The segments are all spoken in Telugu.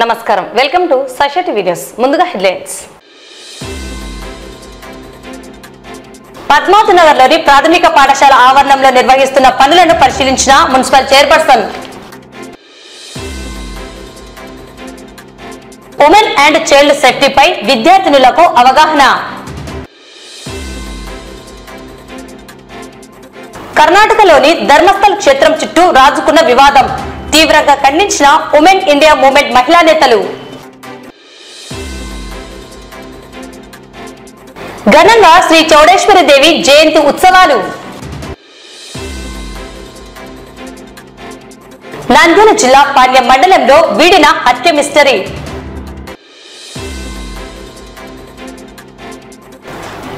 నమస్కారం వెల్కమ్ టు సష టీవీ న్యూస్ ముందుగా హెడ్లైన్స్ పద్మావతి నగర్లోని ప్రాథమిక పాఠశాల ఆవరణంలో నిర్వహిస్తున్న పనులను పరిశీలించిన municipal chairperson women and child సేఫ్టీపై విద్యార్థినులకు అవగాహన కర్ణాటకలోని ధర్మస్థల్ క్షేత్రం చుట్టూ రాజుకున్న వివాదం తీవ్రంగా ఖండించిన ఉమెన్ ఇండియా మూవ్మెంట్ మహిళా నేతలు ఘనంగా శ్రీ చౌడేశ్వరి దేవి జయంతి ఉత్సవాలు నంద్యాల జిల్లా పాణ్యం మండలంలో వీడిన హత్య మిస్టరీ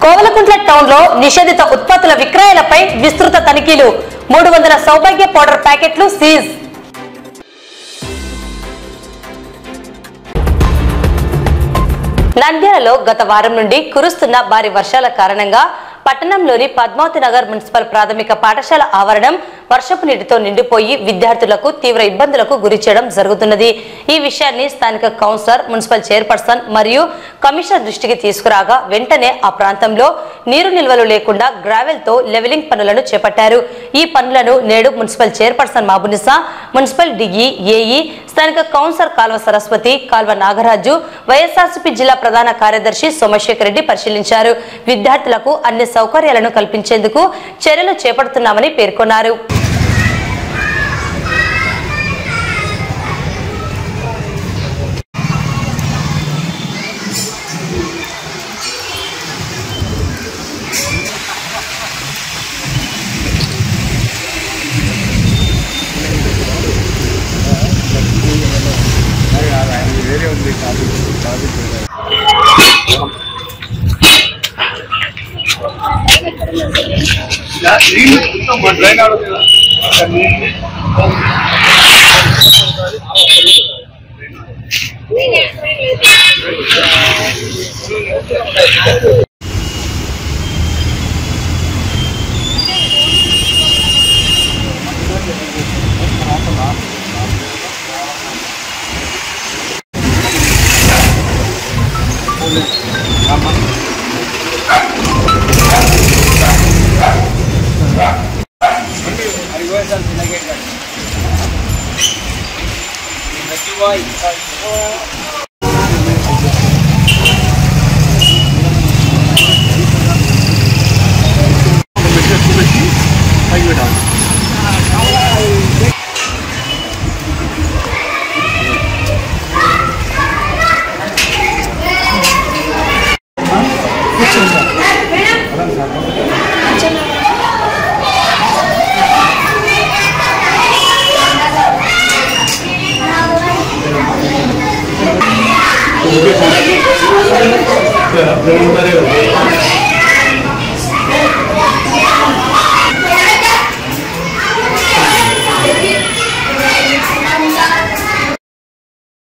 కోవలకుంట్ల టౌన్ లో నిషేధిత ఉత్పత్తుల విక్రయాలపై విస్తృత తనిఖీలు 300 సౌభాగ్య పౌడర్ ప్యాకెట్లు సీజ్ నంద్యాలలో గత వారం నుండి కురుస్తున్న భారీ వర్షాల కారణంగా పట్టణంలోని పద్మావతి నగర్ మున్సిపల్ ప్రాథమిక పాఠశాల ఆవరణం వర్షపు నీటితో నిండిపోయి విద్యార్థులకు తీవ్ర ఇబ్బందులకు గురి చేయడం జరుగుతున్నది. ఈ విషయాన్ని స్థానిక కౌన్సిలర్, మున్సిపల్ చైర్పర్సన్ మరియు కమిషనర్ దృష్టికి తీసుకురాగా వెంటనే ఆ ప్రాంతంలో నీరు నిల్వలు లేకుండా గ్రావెల్ తో లెవెలింగ్ పనులను చేపట్టారు. ఈ పనులను నేడు municipal chairperson Mahabunisa, municipal DE, AE, స్థానిక కౌన్సిలర్ కాల్వ సరస్వతి, కాల్వ నాగరాజు, వైఎస్ఆర్సీపీ జిల్లా ప్రధాన కార్యదర్శి సోమశేఖర్ రెడ్డి పరిశీలించారు. విద్యార్థులకు అన్ని సౌకర్యాలను కల్పించేందుకు చర్యలు చేపడుతున్నామని పేర్కొన్నారు.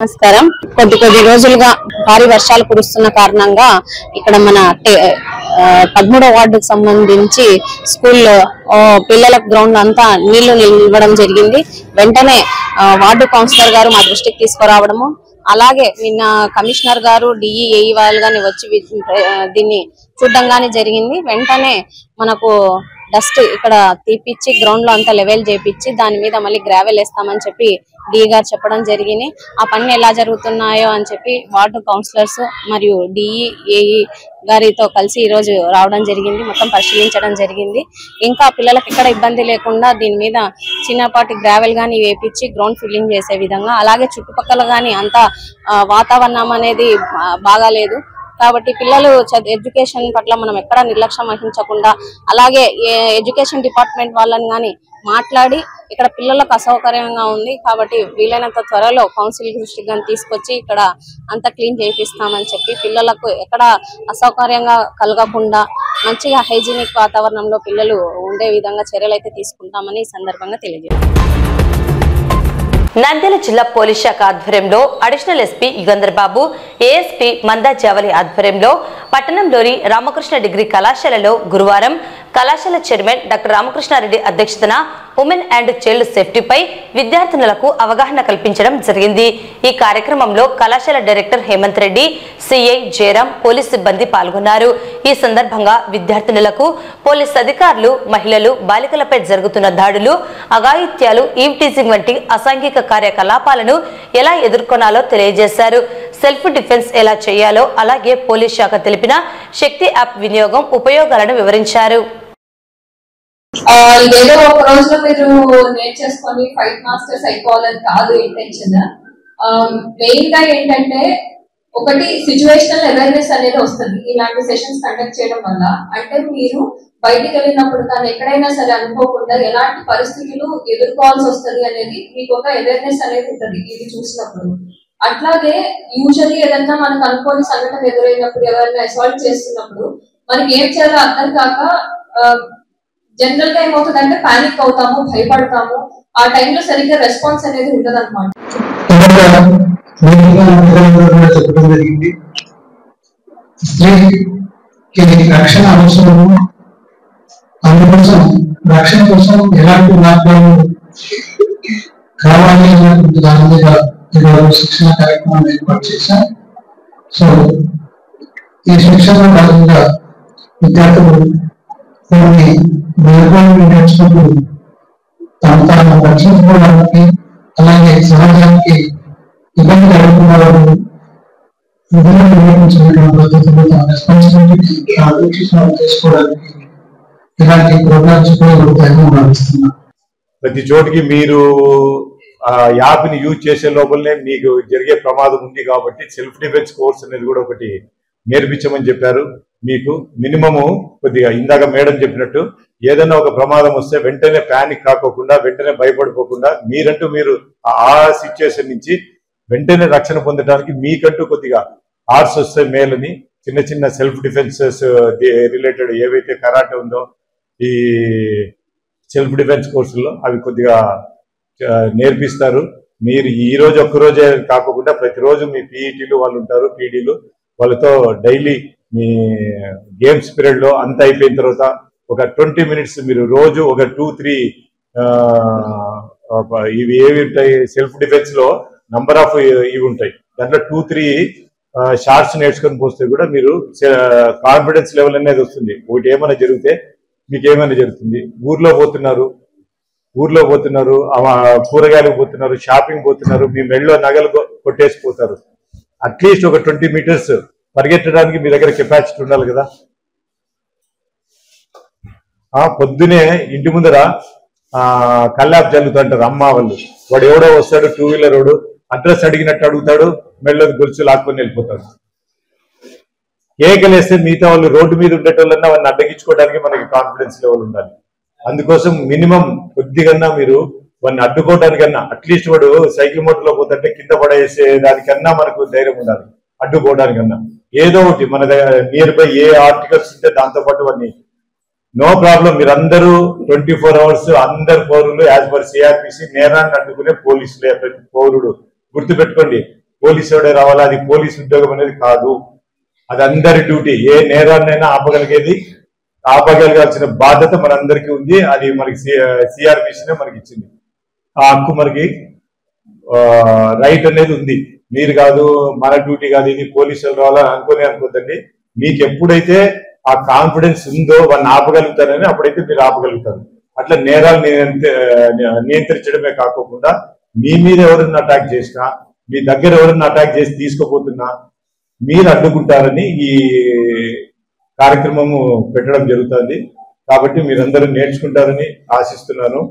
నమస్కారం. కొద్ది రోజులుగా భారీ వర్షాలు కురుస్తున్న కారణంగా ఇక్కడ మన 13వ వార్డుకు సంబంధించి స్కూల్లో పిల్లల గ్రౌండ్ అంతా నీళ్లు నిలవడం జరిగింది. వెంటనే వార్డు కౌన్సిలర్ గారు మా దృష్టికి తీసుకురావడము, అలాగే నిన్న కమిషనర్ గారు, డిఈ, ఏఈ వాళ్ళు గాని వచ్చి దీన్ని చూడడం గానీ జరిగింది. వెంటనే మనకు డస్ట్ ఇక్కడ తీపిచ్చి గ్రౌండ్ లో అంతా లెవెల్ చేపించి దాని మీద మళ్ళీ గ్రావెల్ వేస్తామని చెప్పి డిఈ గారు చెప్పడం జరిగింది. ఆ పనులు ఎలా జరుగుతున్నాయో అని చెప్పి వార్డు కౌన్సిలర్స్ మరియు డిఈ, ఏఈ గారితో కలిసి ఈ రోజు రావడం జరిగింది. మొత్తం పరిశీలించడం జరిగింది. ఇంకా పిల్లలకు ఎక్కడ ఇబ్బంది లేకుండా దీని మీద చిన్నపాటి గ్రావెల్ గానీ వేపించి గ్రౌండ్ ఫిల్లింగ్ చేసే విధంగా, అలాగే చుట్టుపక్కల గానీ అంతా వాతావరణం అనేది బాగాలేదు కాబట్టి పిల్లలు ఎడ్యుకేషన్ పట్ల మనం ఎక్కడ నిర్లక్ష్యం వహించకుండా, అలాగే ఎడ్యుకేషన్ డిపార్ట్మెంట్ వాళ్ళని గాని మాట్లాడి ఇక్కడ పిల్లలకు అసౌకర్యంగా ఉంది కాబట్టి వీలైనంత త్వరలో కౌన్సిల్ దృష్టికి గాని తీసుకొచ్చి ఇక్కడ అంతా క్లీన్ చేపిస్తామని చెప్పి పిల్లలకు ఎక్కడ అసౌకర్యంగా కలగకుండా మంచిగా హైజీనిక్ వాతావరణంలో పిల్లలు ఉండే విధంగా చర్యలు అయితే తీసుకుంటామని ఈ సందర్భంగా తెలియజేస్తాం. నంద్యాల జిల్లా పోలీస్ శాఖ ఆధ్వర్యంలో అడిషనల్ ఎస్పీ యుగంధర్ బాబు, ఏఎస్పీ మందా జావలి ఆధ్వర్యంలో పట్టణంలోని రామకృష్ణ డిగ్రీ కళాశాలలో గురువారం కళాశాల చైర్మన్ డాక్టర్ రామకృష్ణారెడ్డి అధ్యక్షతన ఉమెన్ అండ్ చైల్డ్ సేఫ్టీపై విద్యార్థినులకు అవగాహన కల్పించడం జరిగింది. ఈ కార్యక్రమంలో కళాశాల director Hemanth Reddy, CI Jayaram, police సిబ్బంది పాల్గొన్నారు. ఈ సందర్భంగా విద్యార్థినులకు పోలీస్ అధికారులు మహిళలు, బాలికలపై జరుగుతున్న దాడులు, అఘాయిత్యాలు, ఈవ్ టీజింగ్ వంటి అసాంఘిక కార్యకలాపాలను ఎలా ఎదుర్కొనాలో తెలియజేశారు. సెల్ఫ్ డిఫెన్స్ ఎలా చేయాలో, అలాగే పోలీస్ శాఖ తెలిపిన శక్తి యాప్ వినియోగం ఉపయోగాలను వివరించారు. ఇదేదో ఒక రోజులో మీరు నేర్చేసుకొని ఫైట్ మాస్టర్స్ అయిపోవాలని కాదు ఇంటెన్షన్. మెయిన్ గా ఏంటంటే ఒకటి సిచ్యువేషనల్ అవేర్నెస్ అనేది వస్తుంది ఇలాంటి సెషన్స్ కండక్ట్ చేయడం వల్ల. అంటే మీరు బయటికి వెళ్ళినప్పుడు కానీ ఎక్కడైనా సరే అనుకోకుండా ఎలాంటి పరిస్థితులు ఎదుర్కోవాల్సి వస్తుంది అనేది మీకు ఒక అవేర్నెస్ అనేది ఉంటుంది ఇది చూసినప్పుడు. అట్లాగే యూజువల్లీ ఏదన్నా మనకు అనుకోని సంఘటన ఎదురైనప్పుడు, ఎవరైనా అసాల్ట్ చేస్తున్నప్పుడు మనకి ఏం చేయాలో అర్థం కాక జనరల్ గా ఏమవుతుందంటే పానిక్ అవుతాము, భయపడతాము. ఆ టైంలో సరిగ్గా రెస్పాన్స్ అనేది ఉండదు అనమాట. రక్షణ అవసరము, అందుకోసం రక్షణ కోసం ఎలాంటి మార్గాలు కావాలి దాని మీద ఈరోజు శిక్షణ కార్యక్రమం ఏర్పాటు చేశాం. సో ఈ శిక్షణలో భాగంగా విద్యార్థులు కొన్ని మార్గాలను నేర్చుకుంటూ తాను రక్షించుకోవడానికి, అలాగే సమాజానికి ఇబ్బంది కలుగుతున్న వారు విధులను నిర్వహించినటువంటి పద్ధతులు తమ రెస్పాన్సిబిలిటీ చేసుకోవడానికి ఇలాంటి ప్రోగ్రామ్స్ ఉపయోగపడతాయని భావిస్తున్నాను. ప్రతి చోటికి మీరు యాప్ ని యూజ్ చేసే లోపలనే మీకు జరిగే ప్రమాదం ఉంది కాబట్టి సెల్ఫ్ డిఫెన్స్ కోర్స్ అనేది కూడా ఒకటి నేర్పించమని చెప్పారు. మీకు మినిమము కొద్దిగా ఇందాక మేడం చెప్పినట్టు ఏదైనా ఒక ప్రమాదం వస్తే వెంటనే ప్యానిక్ కాకోకుండా, వెంటనే భయపడిపోకుండా మీరంటూ మీరు ఆ సిచ్యుయేషన్ నుంచి వెంటనే రక్షణ పొందడానికి మీకంటూ కొద్దిగా ఆర్ట్స్ వస్తే మేలని చిన్న చిన్న సెల్ఫ్ డిఫెన్సెస్ రిలేటెడ్ ఏవైతే కరాటే ఉందో ఈ సెల్ఫ్ డిఫెన్స్ కోర్సుల్లో అవి కొద్దిగా నేర్పిస్తారు. మీరు ఈ రోజు ఒక్కరోజే కాకుండా ప్రతిరోజు మీ పీఈటీలు వాళ్ళు ఉంటారు, పీడీలు, వాళ్ళతో డైలీ మీ గేమ్స్ పీరియడ్ లో అంతా అయిపోయిన తర్వాత ఒక 20 minutes మీరు రోజు ఒక 2-3 ఇవి ఏవి ఉంటాయి సెల్ఫ్ డిఫెన్స్ లో నంబర్ ఆఫ్ ఇవి ఉంటాయి. దాంట్లో 2-3 షార్ట్స్ నేర్చుకొని పోస్తే కూడా మీరు కాన్ఫిడెన్స్ లెవెల్ అనేది వస్తుంది. ఒకటి ఏమైనా జరిగితే మీకు ఏమైనా జరుగుతుంది. ఊర్లో పోతున్నారు, కూరగాయలకు పోతున్నారు, షాపింగ్ పోతున్నారు, మీ మెడలో నగలు కొట్టేసిపోతారు. అట్లీస్ట్ ఒక 20 meters పరిగెత్తడానికి మీ దగ్గర కెపాసిటీ ఉండాలి కదా. పొద్దునే ఇంటి ముందర కల్లాపు జల్లుతుంటారు అమ్మ వాళ్ళు. వాడు ఎవడో వస్తాడు, 2-wheeler వాడు అడ్రస్ అడిగినట్టు అడుగుతాడు, మెడలో గొలుసు లాక్కొని వెళ్ళిపోతాడు. కేకలేస్తే మిగతా వాళ్ళు రోడ్డు మీద ఉండేటోళ్ళన్నా వాళ్ళని అడ్డగించుకోవడానికి మనకి కాన్ఫిడెన్స్ లెవెల్ ఉండాలి. అందుకోసం మినిమం కొద్దిగన్నా మీరు వాడిని అడ్డుకోవడానికన్నా, అట్లీస్ట్ వాడు సైకిల్ మోటార్లో పోతుంటే కింద పడేసే దానికన్నా మనకు ధైర్యం ఉండాలి. అడ్డుకోవడానికన్నా ఏదో ఒకటి మన దగ్గర నియర్ బై ఏ ఆర్టికల్స్ ఉంటే దాంతోపాటు వాడిని నో ప్రాబ్లం. మీరందరూ 24 hours అందరు పౌరులు యాజ్ పర్ సిఆర్పిసి నేరాన్ని అడ్డుకునే పోలీసులే. ప్రతి పౌరుడు గుర్తుపెట్టుకోండి, పోలీసు వాడే రావాలా, అది పోలీసు ఉద్యోగం అనేది కాదు, అది అందరి డ్యూటీ. ఏ నేరాన్నైనా ఆపగలగాల్సిన బాధ్యత మనందరికీ ఉంది. అది మనకి సిఆర్పిసినే మనకి ఇచ్చింది. ఆ హక్కు మనకి రైట్ అనేది ఉంది. మీరు కాదు, మన డ్యూటీ కాదు, ఇది పోలీసులు రావాలని అనుకోద్దండి. మీకు ఎప్పుడైతే ఆ కాన్ఫిడెన్స్ ఉందో వాడిని ఆపగలుగుతారని అప్పుడైతే మీరు ఆపగలుగుతారు. అట్లా నేరాలు నియంత్రించడమే కాకుండా మీ మీద ఎవరన్నా అటాక్ చేసినా, మీ దగ్గర ఎవరన్నా అటాక్ చేసి తీసుకోపోతున్నా మీరు అడ్డుకుంటారని ఈ కార్యక్రమము పెట్టడం జరుగుతుంది. కాబట్టి మీరందరూ నేర్చుకుంటారని ఆశిస్తున్నాను.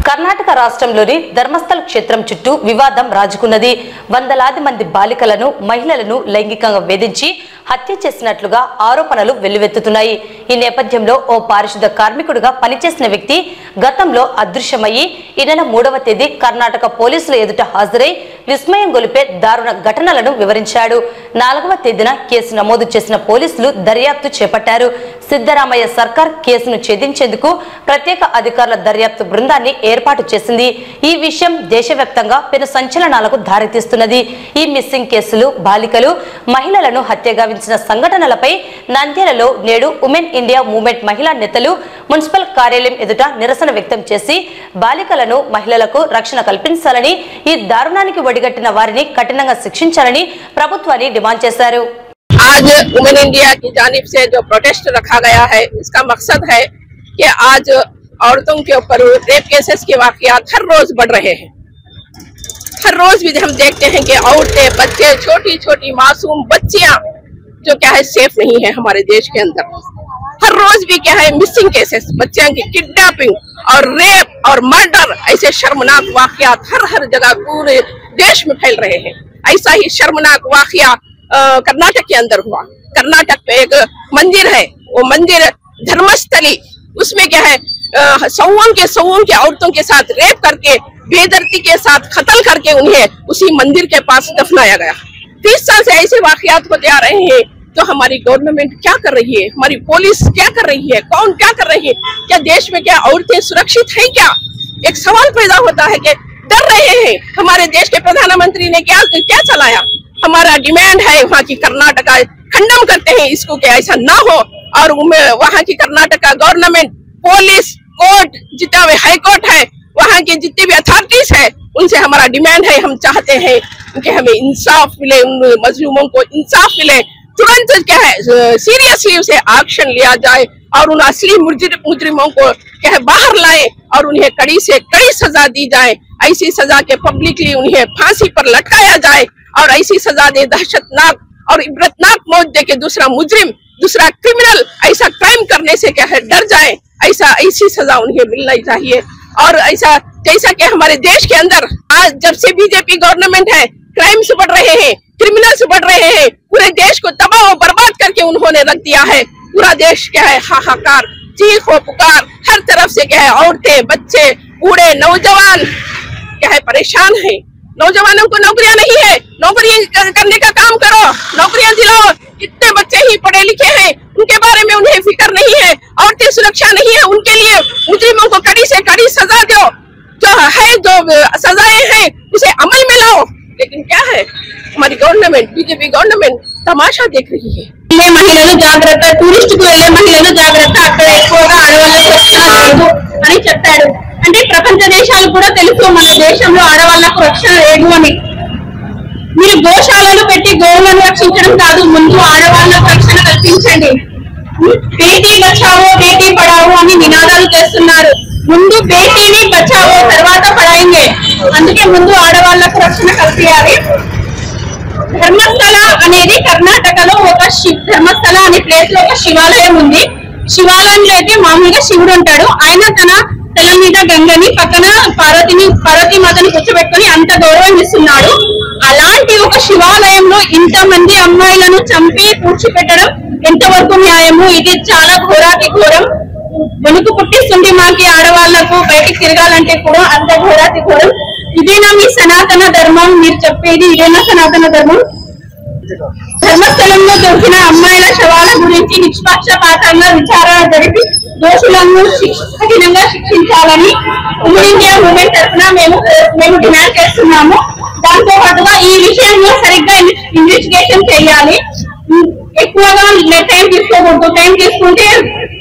కర్ణాటక రాష్ట్రంలోని ధర్మస్థల క్షేత్రం చుట్టూ వివాదం రాజుకున్నది. వందలాది మంది బాలికలను, మహిళలను లైంగికంగా వేధించి హత్య చేసినట్లుగా ఆరోపణలు వెల్లువెత్తుతున్నాయి. ఈ నేపథ్యంలో ఓ పారిశుద్ధ కార్మికుడిగా పనిచేసిన వ్యక్తి గతంలో అదృశ్యమయ్యి ఈ నెల 3వ తేదీ కర్ణాటక పోలీసుల ఎదుట హాజరై విస్మయం గొలిపే దారుణ ఘటనలను వివరించాడు. 4వ తేదీన కేసు నమోదు చేసిన పోలీసులు దర్యాప్తు చేపట్టారు. సిద్ధరామయ్య సర్కార్ కేసును ఛేదించేందుకు ప్రత్యేక అధికారుల దర్యాప్తు బృందాన్ని ఏర్పాటు చేసింది. ఈ విషయం దేశవ్యాప్తంగా పెను సంచలనాలకు దారితీస్తున్నది. ఈ మిస్సింగ్ కేసులు, బాలికలు, మహిళలను హత్యగావించిన సంఘటనలపై నంద్యాలలో నేడు ఉమెన్ ఇండియా మూవ్మెంట్ మహిళా నేతలు మున్సిపల్ కార్యాలయం ఎదుట నిరసన వ్యక్తం చేసి బాలికలను, మహిళలకు రక్షణ కల్పించాలని, ఈ దారుణానికి ఒడిగట్టిన వారిని కఠినంగా శిక్షించాలని ప్రభుత్వాన్ని డిమాండ్ చేశారు. आज वुमेन इंडिया की जानिब से जो प्रोटेस्ट रखा गया है, इसका मकसद है कि आज औरतों के ऊपर रेप केसेस के वाकयात हर रोज बढ़ रहे हैं। हर रोज भी हम देखते हैं कि औरतें, बच्चे, छोटी छोटी मासूम बच्चियां जो क्या है सेफ नहीं है हमारे देश के अंदर। हर रोज भी क्या है मिसिंग केसेस, बच्चों की किडनैपिंग और रेप और मर्डर, ऐसे शर्मनाक वाकयात हर जगह पूरे देश में फैल रहे हैं। ऐसा ही शर्मनाक वाकया कर्नाटक के अंदर हुआ। कर्नाटक में एक मंदिर है, वो मंदिर धर्मस्थली, उसमें क्या है सौओं के औरतों के साथ रेप करके बेदर्दी के साथ कत्ल करके उन्हें उसी मंदिर के पास दफनाया गया। 30 साल से ऐसे वाकयात होते आ रहे हैं। तो हमारी गवर्नमेंट क्या कर रही है, हमारी पुलिस क्या कर रही है, कौन क्या कर रही है, क्या देश में क्या औरतें सुरक्षित हैं? क्या एक सवाल पैदा होता है कि डर रहे हैं। हमारे देश के प्रधानमंत्री ने क्या चलाया। हमारा डिमांड है, वहाँ की कर्नाटका खंडन करते हैं इसको कि ऐसा ना हो, और वहाँ की कर्नाटका गवर्नमेंट, पुलिस, कोर्ट, जितना भी हाई कोर्ट है, वहाँ के जितने भी अथॉरिटीज है, उनसे हमारा डिमांड है, हम चाहते हैं कि हमें इंसाफ मिले, उन मजलूमों को इंसाफ मिले। तुरंत क्या है सीरियसली उसे एक्शन लिया जाए और उन असली मुजरिमों को क्या है बाहर लाए और उन्हें कड़ी से कड़ी सजा दी जाए। ऐसी सजा के पब्लिकली उन्हें फांसी पर लटकाया जाए और ऐसी सजा दे, दहशतनाक और इबरतनाक मौत दे के दूसरा मुजरिम, दूसरा क्रिमिनल ऐसा क्राइम करने से क्या है डर जाए। ऐसी सजा उन्हें मिलना चाहिए। और ऐसा जैसा कि हमारे देश के अंदर आज जब से बीजेपी गवर्नमेंट है, क्राइम्स बढ़ रहे हैं, क्रिमिनल्स बढ़ रहे हैं, पूरे देश को तबाह और बर्बाद करके उन्होंने रख दिया है। पूरा देश क्या है हाहाकार, चीखो पुकार, हर तरफ से क्या है औरतें, बच्चे, बूढ़े, नौजवान क्या है परेशान है। नौजवानों को नौकरियां नहीं है, नौकरियां करने का काम करो, नौकरियां दिलाओ। इतने बच्चे ही पढ़े लिखे हैं, उनके बारे में उन्हें फिक्र नहीं है। औरतें सुरक्षा नहीं है, उनके लिए मुजरिमों को कड़ी से कड़ी सजा दो, जो है जो सजाएं हैं उसे अमल में लाओ। लेकिन क्या है हमारी गवर्नमेंट, बीजेपी गवर्नमेंट तमाशा देख रही है। మహిళలు జాగ్రత్త, టూరిస్ట్ కు వెళ్లే మహిళలు జాగ్రత్త, అక్కడ ఎక్కువగా ఆడవాళ్ళకు రక్షణ లేదు అని చెప్పాడు. అంటే ప్రపంచ దేశాలు కూడా తెలుసు మన దేశంలో ఆడవాళ్లకు రక్షణ లేదు అని. మీరు గోశాలలు పెట్టి గోవులను రక్షించడం కాదు, ముందు ఆడవాళ్లకు రక్షణ కల్పించండి. బేటీ బచావో బేటీ పడావో అని నినాదాలు చేస్తున్నారు. ముందు బేటీని బచావో, తర్వాత పడాయింగే. అందుకే ముందు ఆడవాళ్లకు రక్షణ కల్పించాలి. ధర్మస్థల అనేది కర్ణాటకలో ఒక ధర్మస్థల అనే ప్లేస్ లో ఒక శివాలయం ఉంది. శివాలయంలో అయితే మామూలుగా శివుడు ఉంటాడు. ఆయన తన తల మీద గంగని, పక్కన పార్వతీ మాతని కూర్చోబెట్టుకుని అంత గౌరవం ఇస్తున్నాడు. అలాంటి ఒక శివాలయంలో ఇంతమంది అమ్మాయిలను చంపి పూడ్చిపెట్టడం ఎంతవరకు న్యాయము? ఇది చాలా ఘోరాతి ఘోరం. వెనుక పుట్టిస్తుంది మాకి ఆడవాళ్లకు బయటికి తిరగాలంటే కూడా అంత ఘోరాతి ఘోరం. ఇదేనా మీ సనాతన ధర్మం? మీరు చెప్పేది ఇదేనా సనాతన ధర్మం? ధర్మస్థలంలో దొరికిన అమ్మాయిల శవాల గురించి నిష్పక్షపాతంగా విచారణ జరిపి దోషులను కఠినంగా శిక్షించాలని ఉమెన్ ఇండియా మూవ్మెంట్ తరఫున మేము డిమాండ్ చేస్తున్నాము. దాంతో పాటుగా ఈ విషయంలో సరిగ్గా ఇన్వెస్టిగేషన్ చేయాలి. ఎక్కువగా టైం తీసుకోకూడదు. టైం తీసుకుంటే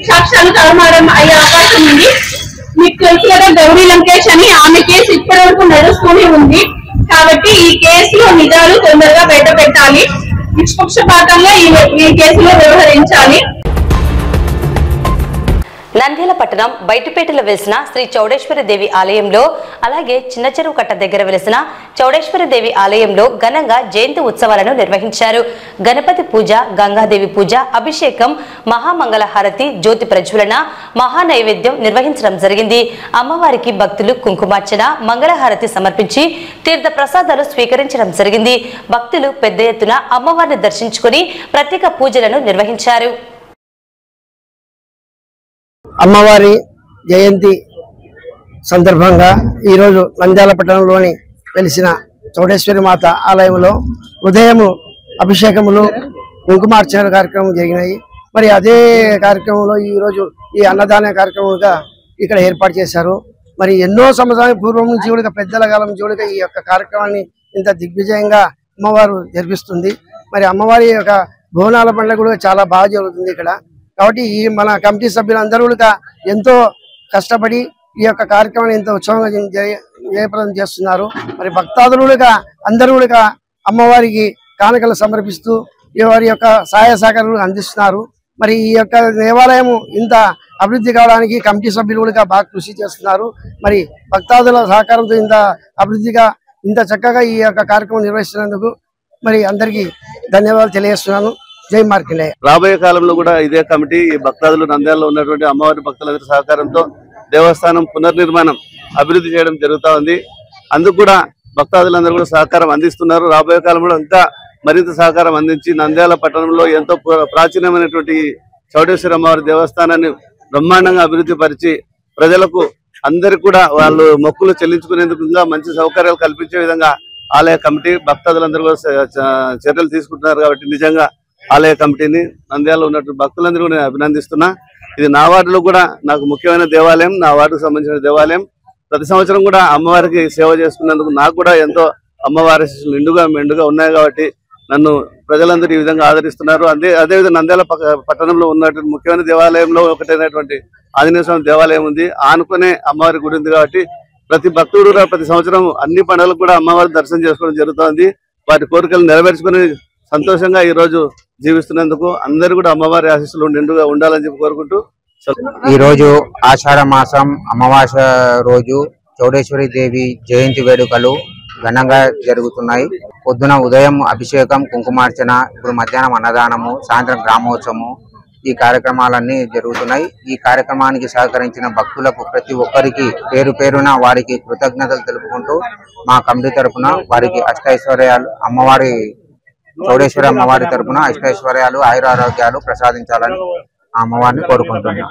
సాక్ష్యాలు కనుమరుగు అయ్యే అవకాశం ఉంది. మీకు తెలుసు కదా గౌరీ లంకేష్ అని, ఆమె కేసు ఇప్పటి వరకు నడుస్తూనే ఉంది. కాబట్టి ఈ కేసులో నిజాలు తొందరగా బయట పెట్టాలి. నిష్పక్షపాతంగా ఈ కేసులో వ్యవహరించాలి. నంద్యాల పట్టణం బయటపేటలో వెలిసిన శ్రీ చౌడేశ్వరి దేవి ఆలయంలో, అలాగే చిన్న చెరువు కట్ట దగ్గర వెలిసిన చౌడేశ్వరి దేవి ఆలయంలో ఘనంగా జయంతి ఉత్సవాలను నిర్వహించారు. గణపతి పూజ, గంగాదేవి పూజ, అభిషేకం, మహామంగళ హారతి, జ్యోతి ప్రజ్వలన, మహానైవేద్యం నిర్వహించడం జరిగింది. అమ్మవారికి భక్తులు కుంకుమార్చన, మంగళహారతి సమర్పించి తీర్థ ప్రసాదాలు స్వీకరించడం జరిగింది. భక్తులు పెద్ద ఎత్తున అమ్మవారిని దర్శించుకుని ప్రత్యేక పూజలను నిర్వహించారు. అమ్మవారి జయంతి సందర్భంగా ఈరోజు నంద్యాల పట్టణంలోని వెలిసిన చౌడేశ్వరి మాత ఆలయంలో ఉదయం అభిషేకములు కుంకుమార్చన కార్యక్రమం జరిగినాయి. మరి అదే కార్యక్రమంలో ఈరోజు ఈ అన్నదాన కార్యక్రమంగా ఇక్కడ ఏర్పాటు చేశారు. మరి ఎన్నో సంవత్సరాల పూర్వం నుంచి కూడా పెద్దల కాలం నుంచి కూడా ఈ యొక్క కార్యక్రమాన్ని ఇంత దిగ్విజయంగా అమ్మవారు జరిపిస్తుంది. మరి అమ్మవారి యొక్క బోనాల పండుగ కూడా చాలా బాగా జరుగుతుంది ఇక్కడ. కాబట్టి ఈ మన కమిటీ సభ్యులందరూ కూడా ఎంతో కష్టపడి ఈ యొక్క కార్యక్రమాన్ని ఎంతో ఉత్సవంగా జయప్రదం చేస్తున్నారు. మరి భక్తాదులుగా అందరూ కూడా అమ్మవారికి కానుకలు సమర్పిస్తూ వారి యొక్క సహాయ సహకారాలు అందిస్తున్నారు. మరి ఈ యొక్క దేవాలయం ఇంత అభివృద్ధి కావడానికి కమిటీ సభ్యులు కూడా బాగా కృషి చేస్తున్నారు. మరి భక్తాదుల సహకారంతో ఇంత అభివృద్ధిగా ఇంత చక్కగా ఈ యొక్క కార్యక్రమం నిర్వహిస్తున్నందుకు మరి అందరికీ ధన్యవాదాలు తెలియజేస్తున్నాను. జై మార్కండేయ. రాబోయే కాలంలో కూడా ఇదే కమిటీ భక్తాదులు నంద్యాలలో ఉన్నటువంటి అమ్మవారి భక్తులందరి సహకారంతో దేవస్థానం పునర్నిర్మాణం అభివృద్ధి చేయడం జరుగుతూ ఉంది. అందుకు కూడా భక్తాదులందరూ కూడా సహకారం అందిస్తున్నారు. రాబోయే కాలంలో ఇంకా మరింత సహకారం అందించి నంద్యాల పట్టణంలో ఎంతో ప్రాచీనమైనటువంటి చౌడేశ్వరి అమ్మవారి దేవస్థానాన్ని బ్రహ్మాండంగా అభివృద్ధి పరిచి ప్రజలకు అందరికి కూడా వాళ్ళు మొక్కులు చెల్లించుకునేందుకు మంచి సౌకర్యాలు కల్పించే విధంగా ఆలయ కమిటీ భక్తాదులందరూ కూడా చర్యలు తీసుకుంటున్నారు. కాబట్టి నిజంగా ఆలయ కమిటీని నంద్యాలలో ఉన్నటువంటి భక్తులందరూ కూడా నేను అభినందిస్తున్నా. ఇది నా వార్డులో కూడా నాకు ముఖ్యమైన దేవాలయం, నా వార్డుకు సంబంధించిన దేవాలయం. ప్రతి సంవత్సరం కూడా అమ్మవారికి సేవ చేసుకున్నందుకు నాకు కూడా ఎంతో అమ్మవారి నిండుగా మెండుగా ఉన్నాయి. కాబట్టి నన్ను ప్రజలందరూ ఈ విధంగా ఆదరిస్తున్నారు. అదేవిధంగా నంద్యాల పట్టణంలో ఉన్నటువంటి ముఖ్యమైన దేవాలయంలో ఒకటైనటువంటి ఆంజనేయ స్వామి దేవాలయం ఉంది. ఆనుకునే అమ్మవారి గుడి ఉంది. కాబట్టి ప్రతి భక్తుడు ప్రతి సంవత్సరం అన్ని పండుగలకు కూడా అమ్మవారి దర్శనం చేసుకోవడం జరుగుతుంది. వాటి కోరికలు నెరవేర్చుకుని సంతోషంగా ఈ రోజు జీవిస్తున్నందుకు అందరూ కూడా అమ్మవారి ఆశీస్సులు నిండుగా ఉండాలని చెప్పి కోరుకుంటూ, ఈ రోజు ఆషాఢ మాసం అమావాస్య రోజు చౌడేశ్వరి దేవి జయంతి వేడుకలు ఘనంగా జరుగుతున్నాయి. పొద్దున ఉదయం అభిషేకం, కుంకుమార్చన, ఇప్పుడు మధ్యాహ్నం అన్నదానము, సాయంత్రం గ్రామోత్సవము, ఈ కార్యక్రమాలన్నీ జరుగుతున్నాయి. ఈ కార్యక్రమానికి సహకరించిన భక్తులకు ప్రతి ఒక్కరికి పేరు పేరున వారికి కృతజ్ఞతలు తెలుపుకుంటూ మా కమిటీ తరఫున వారికి అష్టైశ్వర్యాలు అమ్మవారి చౌడేశ్వరి అమ్మవారి తరఫున అష్టైశ్వర్యాలు ఆయురారోగ్యాలు ప్రసాదించాలని అమ్మవారిని కోరుకుంటున్నాం.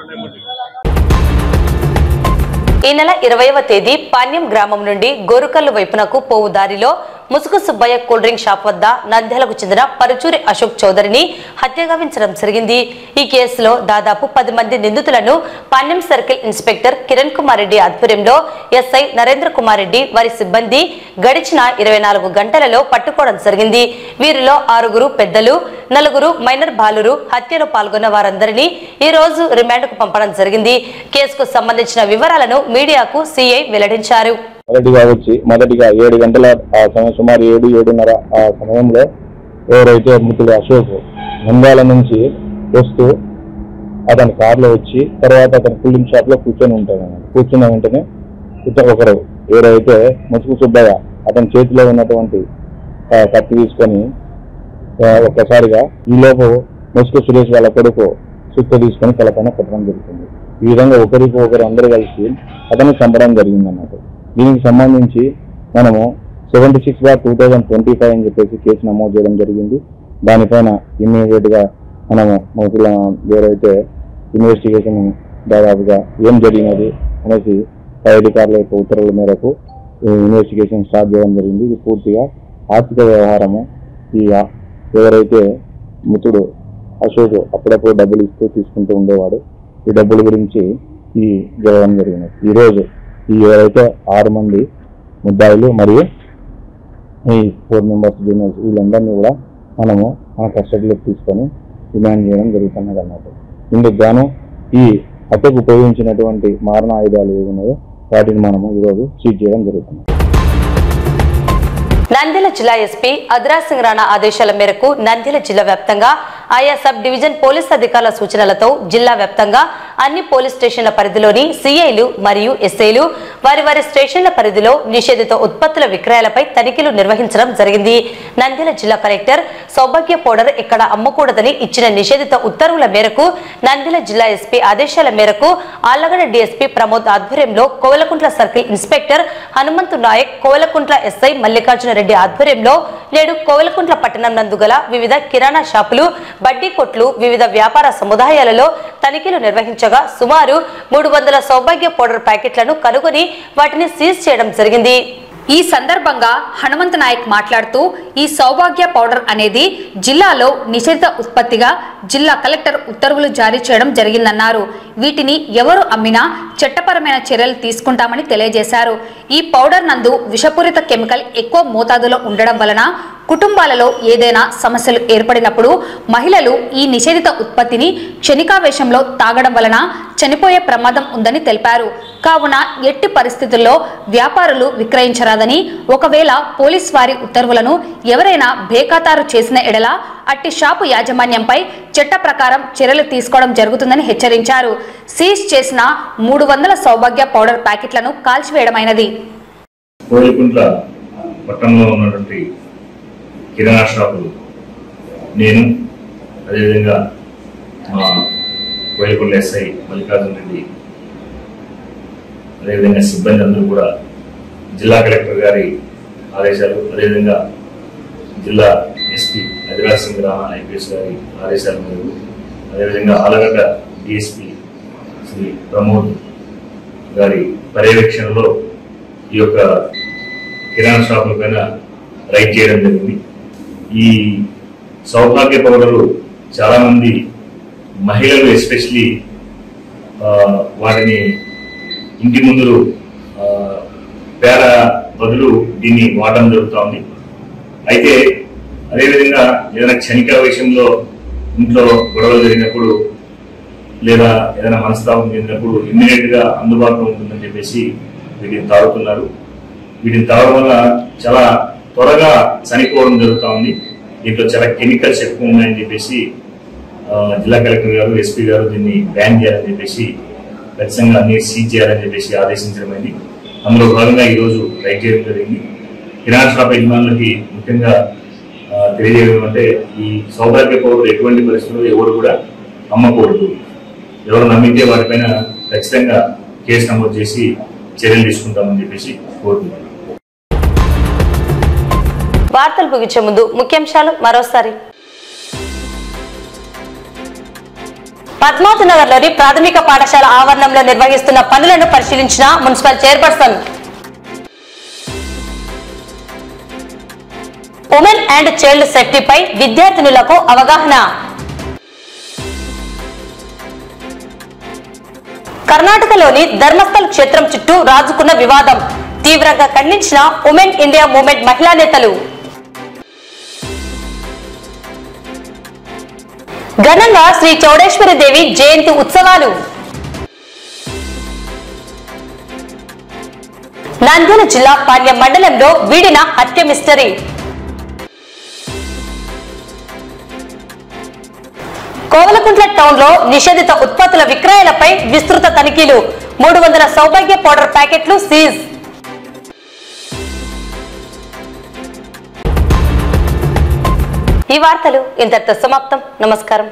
ఈ నెల 20వ తేదీ పాణ్యం గ్రామం నుండి గోరుకల్లు వైపునకు పోవు దారిలో ముసుగు సుబ్బయ్య కూల్ డ్రింక్ షాప్ వద్ద నంద్యాలకు చెందిన పరుచూరి అశోక్ చౌదరిని హత్యగావించడం జరిగింది. ఈ కేసులో దాదాపు 10 మంది నిందితులను పాణ్యం సర్కిల్ ఇన్స్పెక్టర్ కిరణ్ కుమార్ రెడ్డి ఆధ్వర్యంలో ఎస్ఐ నరేంద్ర కుమార్ రెడ్డి వారి సిబ్బంది గడిచిన 24 గంటలలో పట్టుకోవడం జరిగింది. వీరిలో 6 పెద్దలు, 4 మైనర్ బాలురు హత్యలో పాల్గొన్న వారందరినీ ఈ రోజు రిమాండ్కు పంపడం జరిగింది. కేసుకు సంబంధించిన వివరాలను మీడియాకు సిఐ వెల్లడించారు. మొదటిగా 7 గంటల ఆ సమయం, సుమారు 7-7:30 ఆ సమయంలో ఎవరైతే మృతుడు అశోక్ నంద్యాల నుంచి వస్తూ అతని కారులో వచ్చి తర్వాత అతని కూల్ డ్రింక్ షాప్ లో కూర్చున్న వెంటనే ఒకరు ఎవరైతే ముసుగు సుబ్బయ్య అతని చేతిలో ఉన్నటువంటి కత్తి తీసుకొని ఒక్కసారిగా ఈలోపు ముసుగు సురేష్ వాళ్ళ కొడుకు సుత్తు తీసుకొని తలపైన కొట్టడం జరుగుతుంది. ఈ విధంగా ఒకరికి ఒకరు అందరూ కలిసి అతన్ని చంపడం జరిగింది అన్నట్టు. దీనికి సంబంధించి మనము 76/2025 అని చెప్పేసి కేసు నమోదు చేయడం జరిగింది. దానిపైన ఇమ్మీడియట్ గా మనము మనుషుల ఎవరైతే ఇన్వెస్టిగేషన్ దాదాపుగా ఏం జరిగినది అనేసి పై అధికారుల యొక్క ఉత్తర్వుల మేరకు ఇన్వెస్టిగేషన్ స్టార్ట్ చేయడం జరిగింది. ఇది పూర్తిగా ఆర్థిక వ్యవహారము. ఈ ఎవరైతే మృతుడు అశోక్ అప్పుడప్పుడు డబ్బులు ఇస్తూ తీసుకుంటూ ఉండేవాడు, ఈ డబ్బుల గురించి ఈ జరగడం జరిగినది. ఈరోజు ఈ ఎవరైతే 6 మంది ముద్దాయిలు మరియు ఈ 4 మెంబర్స్ జూనియర్స్ వీళ్ళందరినీ కూడా మనము మన కస్టడీలోకి తీసుకొని రిమాండ్ చేయడం జరుగుతున్నది అన్నట్టు. ఇందుకు గాను ఈ హత్యకు ఉపయోగించినటువంటి మారణ ఆయుధాలు ఏవి ఉన్నాయో వాటిని మనము ఈరోజు సీజ్ చేయడం జరుగుతుంది. నంద్యాల జిల్లా ఎస్పీ అద్రాజ్ సింగ్ రాణా ఆదేశాల మేరకు నంద్యాల జిల్లా వ్యాప్తంగా ఆయా సబ్ డివిజన్ పోలీస్ అధికారుల సూచనలతో జిల్లా వ్యాప్తంగా అన్ని పోలీస్ స్టేషన్ల పరిధిలోని సిఐలు మరియు ఎస్ఐలు వారి వారి స్టేషన్ల పరిధిలో నిషేధిత ఉత్పత్తుల విక్రయాలపై తనిఖీలు నిర్వహించడం జరిగింది. నంద్యాల జిల్లా కలెక్టర్ సౌభాగ్య పౌడర్ ఇక్కడ అమ్మకూడదని ఇచ్చిన నిషేధిత ఉత్తర్వుల మేరకు నంద్యాల జిల్లా ఎస్పీ ఆదేశాల మేరకు ఆళ్లగడ్డ డీఎస్పీ ప్రమోద్ ఆధ్వర్యంలో Koilkuntla circle inspector Hanumanthu Nayak, Koilkuntla SI Mallikarjuna Reddy ఆధ్వర్యంలో నేడు కోవెలకుంట్ల పట్టణం నందు గల వివిధ కిరాణా షాపులు, బడ్డీ కొట్లు, వివిధ వ్యాపార సముదాయాలలో తనిఖీలు నిర్వహించగా సుమారు 300 సౌభాగ్య పౌడర్ ప్యాకెట్లను కనుగొని వాటిని సీజ్ చేయడం జరిగింది. ఈ సందర్భంగా హనుమంత్ నాయక్ మాట్లాడుతూ ఈ సౌభాగ్య పౌడర్ అనేది జిల్లాలో నిషేధిత ఉత్పత్తిగా జిల్లా కలెక్టర్ ఉత్తర్వులు జారీ చేయడం జరిగిందన్నారు. వీటిని ఎవరు అమ్మినా చట్టపరమైన చర్యలు తీసుకుంటామని తెలియజేశారు. ఈ పౌడర్ నందు విషపూరిత కెమికల్ ఎక్కువ మోతాదులో ఉండడం వలన కుటుంబాలలో ఏదైనా సమస్యలు ఏర్పడినప్పుడు మహిళలు ఈ నిషేధిత ఉత్పత్తిని క్షణికావేశంలో తాగడం వలన చనిపోయే ప్రమాదం ఉందని తెలిపారు. కావున ఎట్టి పరిస్థితుల్లో వ్యాపారులు విక్రయించరాదని, ఒకవేళ పోలీస్ వారి ఉత్తర్వులను ఎవరైనా బేఖాతారు చేసిన ఎడల అట్టి షాపు యాజమాన్యంపై చట్ట ప్రకారం చర్యలు తీసుకోవడం జరుగుతుందని హెచ్చరించారు. సీజ్ చేసిన 300 సౌభాగ్య పౌడర్ ప్యాకెట్లను కాల్చివేయడమైనది. కిరాణా షాపులు నేను అదేవిధంగా మా కోయిలకొండ ఎస్ఐ మల్లికార్జున రెడ్డి అదేవిధంగా సిబ్బంది అందరూ కూడా జిల్లా కలెక్టర్ గారి ఆదేశాలు, అదేవిధంగా జిల్లా ఎస్పీ అదిరాజ్ సింగ్ రాణా ఐపీఎస్ గారి ఆదేశాల మేరకు, అదేవిధంగా ఆలగడ్డ డిఎస్పీ శ్రీ ప్రమోద్ గారి పర్యవేక్షణలో ఈ యొక్క కిరాణా షాపుల పైన రైడ్ చేయడం జరిగింది. ఈ సౌభాగ్య పౌడరు చాలా మంది మహిళలు ఎస్పెషలీ వాటిని ఇంటి ముందు పేర బదులు దీన్ని వాడడం జరుగుతూ. అయితే అదేవిధంగా ఏదైనా క్షణిక విషయంలో ఇంట్లో గొడవలు జరిగినప్పుడు లేదా ఏదైనా మనస్తాపం చెందినప్పుడు ఇమ్మీడియట్ గా అందుబాటులో ఉంటుందని చెప్పేసి వీటిని తాగుతున్నారు. వీటిని తాగడం వల్ల చాలా త్వరగా చనిపోవడం జరుగుతూ ఉంది. దీంట్లో చాలా కెమికల్స్ ఎక్కువ ఉన్నాయని చెప్పేసి జిల్లా కలెక్టర్ గారు, ఎస్పీ గారు దీన్ని బ్యాన్ చేయాలని చెప్పేసి, ఖచ్చితంగా అన్ని సీజ్ చేయాలని చెప్పేసి ఆదేశించడమైంది. అందులో భాగంగా ఈరోజు రైడ్ చేయడం జరిగింది. కిరాణా షాప్ యజమానులకి ముఖ్యంగా తెలియజేయడం అంటే, ఈ సౌభాగ్య పౌడర్ ఎటువంటి పరిస్థితుల్లో ఎవరు కూడా అమ్మకూడదు. ఎవరు నమ్మితే వాటిపైన ఖచ్చితంగా కేసు నమోదు చేసి చర్యలు తీసుకుంటామని చెప్పేసి కోరుతున్నాను. వార్తలు ముగించే ముందు ముఖ్యాంశాలు మరోసారి. పద్మావతి నగర్లోని ప్రాథమిక పాఠశాల ఆవరణంలో నిర్వహిస్తున్న పనులను పరిశీలించిన municipal chairperson. Women and child సేఫ్టీపై విద్యార్థినులకు అవగాహన. కర్ణాటకలోని ధర్మస్థల్ క్షేత్రం చుట్టూ రాజుకున్న వివాదం తీవ్రంగా ఖండించిన ఉమెన్ ఇండియా మూవ్మెంట్ మహిళా నేతలు. ఘనంగా శ్రీ చౌడేశ్వరి దేవి జయంతి ఉత్సవాలు. నంద్యాల జిల్లా పాల్యం మండలంలో వీడిన హత్య మిస్టరీ. కోవలకుంట్ల టౌన్ లో నిషేధిత ఉత్పత్తుల విక్రయాలపై విస్తృత తనిఖీలు. 300 సౌభాగ్య పౌడర్ ప్యాకెట్లు సీజ్. ఈ వార్తలు ఇంతటితో సమాప్తం. నమస్కారం.